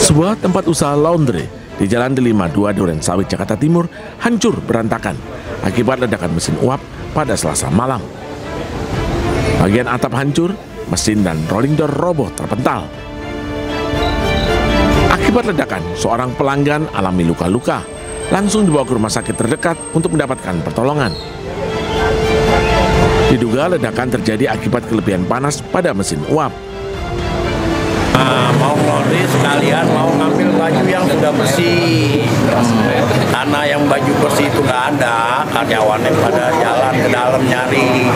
Sebuah tempat usaha laundry di Jalan Delima 2 Duren Sawit, Jakarta Timur hancur berantakan akibat ledakan mesin uap pada Selasa malam. Bagian atap hancur, mesin dan rolling door roboh terpental. Akibat ledakan, seorang pelanggan alami luka-luka, langsung dibawa ke rumah sakit terdekat untuk mendapatkan pertolongan. Diduga ledakan terjadi akibat kelebihan panas pada mesin uap. Mau laundry sekalian mau ngambil baju yang sudah bersih, karena yang baju bersih itu nggak ada, karyawannya pada jalan ke dalam nyari.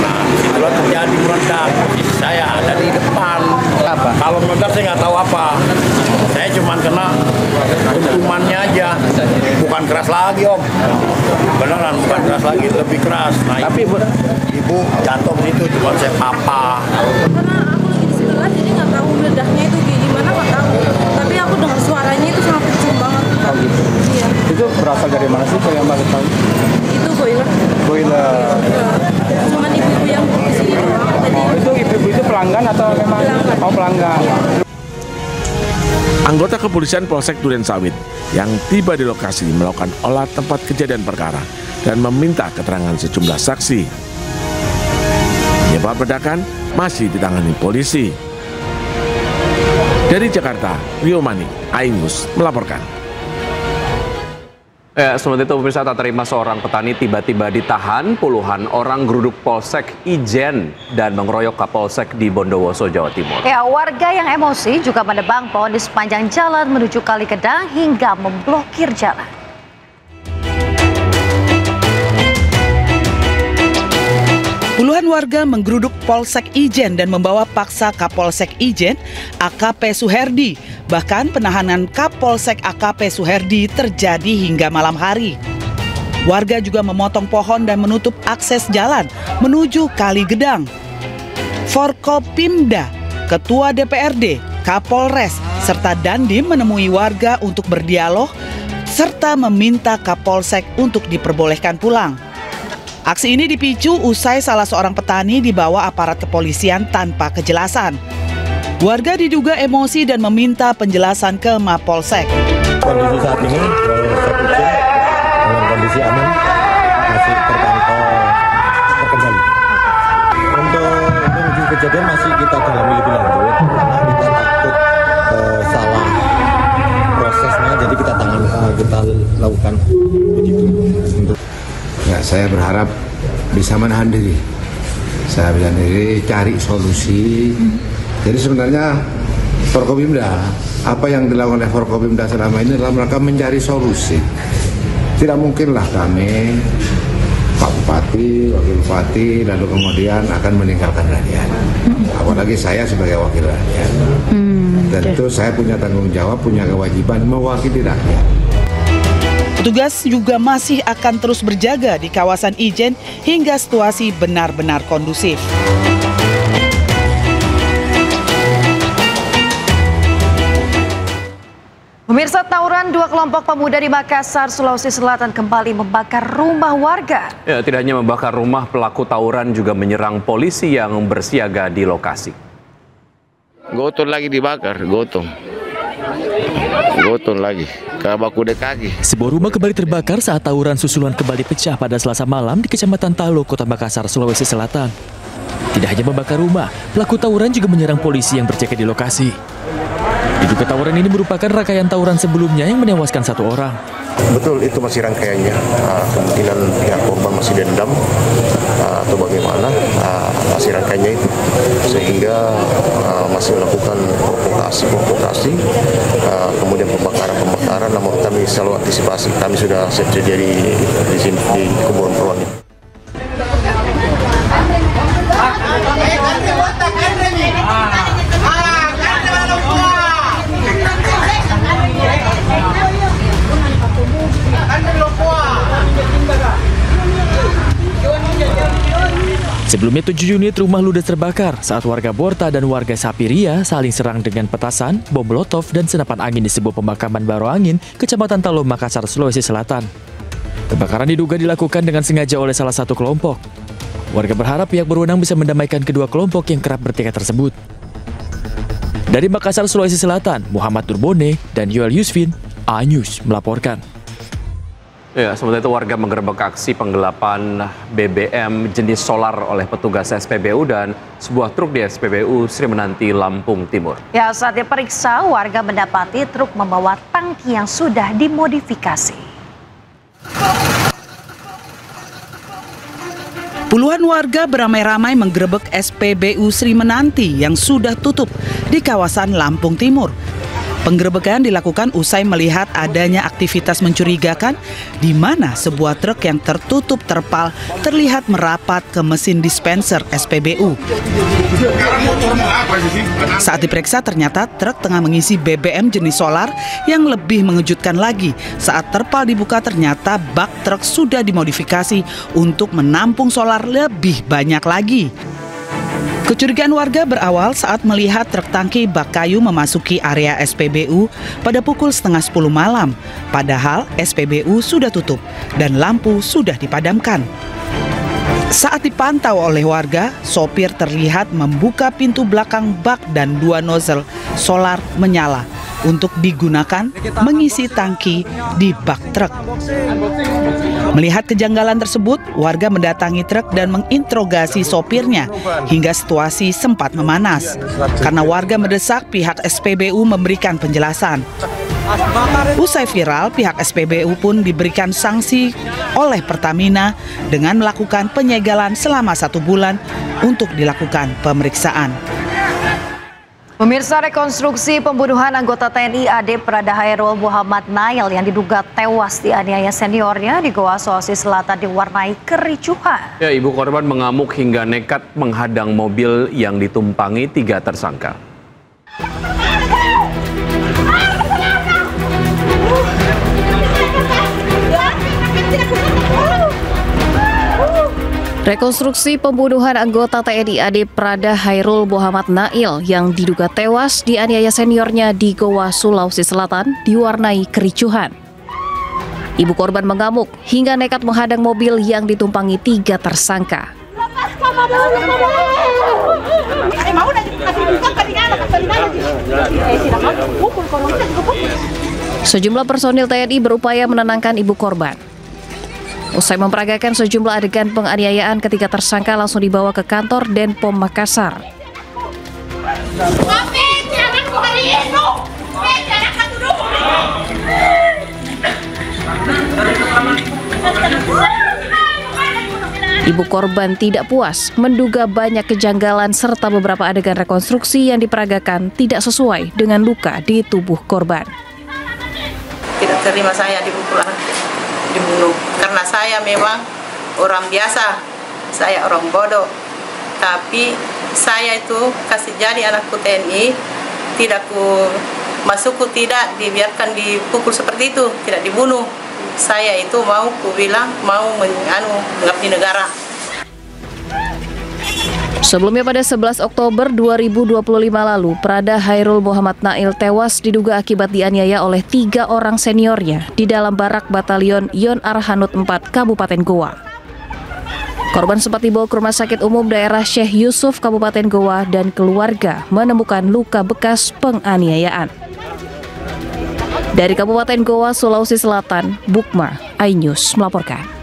Nah, itulah terjadi meledak. Saya ada di depan. Apa? Kalau meledak saya nggak tahu apa. Saya cuma kena untumannya aja, bukan keras lagi om. Beneran bukan keras lagi, lebih keras. Nah, tapi ibu jatuh situ cuma saya papa. Jadi nggak tahu ledaknya itu gimana, nggak tahu. Tapi aku dengar suaranya itu sangat kencang banget. Oh gitu. Iya. Itu berasal dari mana sih kalau yang Mbak tahu? Itu boiler. Boiler. Cuman ibu-ibu yang di sini doang. Tadi. Oh, itu ibu-ibu itu pelanggan atau memang? Pelanggan. Oh, pelanggan. Anggota kepolisian Polsek Duren Sawit yang tiba di lokasi melakukan olah tempat kejadian perkara dan meminta keterangan sejumlah saksi. Penyebab ledakan masih ditangani polisi. Dari Jakarta, Rio Mani, Ainus melaporkan. Sementara itu pemirsa, tak terima seorang petani tiba-tiba ditahan, puluhan orang geruduk Polsek Ijen dan mengeroyok Kapolsek di Bondowoso, Jawa Timur. Warga yang emosi juga menebang pohon di sepanjang jalan menuju Kali Kedang hingga memblokir jalan. Puluhan warga menggeruduk Polsek Ijen dan membawa paksa Kapolsek Ijen, AKP Suherdi. Bahkan penahanan Kapolsek AKP Suherdi terjadi hingga malam hari. Warga juga memotong pohon dan menutup akses jalan menuju Kali Gedang. Forkopimda, Ketua DPRD, Kapolres, serta Dandim menemui warga untuk berdialog serta meminta Kapolsek untuk diperbolehkan pulang. Aksi ini dipicu usai salah seorang petani dibawa aparat kepolisian tanpa kejelasan. Warga diduga emosi dan meminta penjelasan ke Mapolsek. Kondisi saat ini Polsek Ijen dengan kondisi aman masih terpantau terkendali. Untuk kondisi kejadian masih kita dalami lebih lanjut karena kita takut salah prosesnya, jadi kita lakukan begitu. Ya, saya berharap bisa menahan diri. Saya bisa diri, cari solusi. Jadi sebenarnya Forkopimda, apa yang dilakukan oleh Forkopimda selama ini adalah mereka mencari solusi. Tidak mungkinlah kami, Pak Bupati, Wakil Bupati, lalu kemudian akan meninggalkan rakyat. Apalagi saya sebagai wakil rakyat. Tentu saya punya tanggung jawab, punya kewajiban mewakili rakyat. Petugas juga masih akan terus berjaga di kawasan Ijen hingga situasi benar-benar kondusif. Pemirsa, tawuran dua kelompok pemuda di Makassar, Sulawesi Selatan kembali membakar rumah warga. Tidak hanya membakar rumah, pelaku tawuran juga menyerang polisi yang bersiaga di lokasi. Gotong lagi dibakar, gotong lagi. Baku de kaki. Sebuah rumah kembali terbakar saat tawuran susulan kembali pecah pada Selasa malam di Kecamatan Talo, Kota Makassar, Sulawesi Selatan. Tidak hanya membakar rumah, pelaku tawuran juga menyerang polisi yang berjaga di lokasi. Diduga tawuran ini merupakan rangkaian tawuran sebelumnya yang menewaskan satu orang. Betul, itu masih rangkaiannya. Kemungkinan pihak korban masih dendam atau bagaimana, masih rangkaiannya itu. Sehingga masih melakukan provokasi, kemudian pembakaran, namun kami selalu antisipasi. Kami sudah sedia di sini di Kuburan Perwani. Sebelumnya 7 unit rumah ludes terbakar saat warga Borta dan warga Sapiria saling serang dengan petasan, bom molotov, dan senapan angin di sebuah pemakaman Baro Angin, Kecamatan Talo, Makassar, Sulawesi Selatan. Kebakaran diduga dilakukan dengan sengaja oleh salah satu kelompok. Warga berharap pihak berwenang bisa mendamaikan kedua kelompok yang kerap bertikai tersebut. Dari Makassar, Sulawesi Selatan, Muhammad Turbone dan Yoel Yusfin, A-News melaporkan. Ya, sementara itu warga menggerebek aksi penggelapan BBM jenis solar oleh petugas SPBU dan sebuah truk di SPBU Sri Menanti, Lampung Timur. Ya, saat diperiksa, warga mendapati truk membawa tangki yang sudah dimodifikasi. Puluhan warga beramai-ramai menggerebek SPBU Sri Menanti yang sudah tutup di kawasan Lampung Timur. Penggerebekan dilakukan usai melihat adanya aktivitas mencurigakan di mana sebuah truk yang tertutup terpal terlihat merapat ke mesin dispenser SPBU. Saat diperiksa ternyata truk tengah mengisi BBM jenis solar. Yang lebih mengejutkan lagi, saat terpal dibuka ternyata bak truk sudah dimodifikasi untuk menampung solar lebih banyak lagi. Kecurigaan warga berawal saat melihat truk tangki bak kayu memasuki area SPBU pada pukul 9:30 malam. Padahal SPBU sudah tutup dan lampu sudah dipadamkan. Saat dipantau oleh warga, sopir terlihat membuka pintu belakang bak dan 2 nozzle solar menyala untuk digunakan mengisi tangki di bak truk. Melihat kejanggalan tersebut, warga mendatangi truk dan menginterogasi sopirnya hingga situasi sempat memanas. Karena warga mendesak pihak SPBU memberikan penjelasan. Usai viral, pihak SPBU pun diberikan sanksi oleh Pertamina dengan melakukan penyegelan selama 1 bulan untuk dilakukan pemeriksaan. Pemirsa, rekonstruksi pembunuhan anggota TNI AD Prada Hairul Muhammad Nail yang diduga tewas dianiaya seniornya di Goa, Sulawesi Selatan diwarnai kericuhan. Ya, ibu korban mengamuk hingga nekat menghadang mobil yang ditumpangi 3 tersangka. Rekonstruksi pembunuhan anggota TNI AD Prada Hairul Muhammad Nail yang diduga tewas dianiaya seniornya di Goa, Sulawesi Selatan diwarnai kericuhan. Ibu korban mengamuk hingga nekat menghadang mobil yang ditumpangi 3 tersangka. Sejumlah personil TNI berupaya menenangkan ibu korban. Usai memperagakan sejumlah adegan penganiayaan, ketiga tersangka langsung dibawa ke kantor Denpom Makassar. Ibu korban tidak puas, menduga banyak kejanggalan serta beberapa adegan rekonstruksi yang diperagakan tidak sesuai dengan luka di tubuh korban. Tidak terima saya dibunuh karena saya memang orang biasa, saya orang bodoh, tapi saya itu kasih jadi anakku TNI, tidak ku masukku, tidak dibiarkan dipukul seperti itu, tidak dibunuh. Saya itu mau ku bilang mau mengabdi negara. Sebelumnya pada 11 Oktober 2025 lalu, Prada Hairul Muhammad Nail tewas diduga akibat dianiaya oleh 3 orang seniornya di dalam barak batalion Yon Arhanud 4 Kabupaten Goa. Korban sempat dibawa ke Rumah Sakit Umum Daerah Syekh Yusuf Kabupaten Goa dan keluarga menemukan luka bekas penganiayaan. Dari Kabupaten Goa, Sulawesi Selatan, Bukma, A-News melaporkan.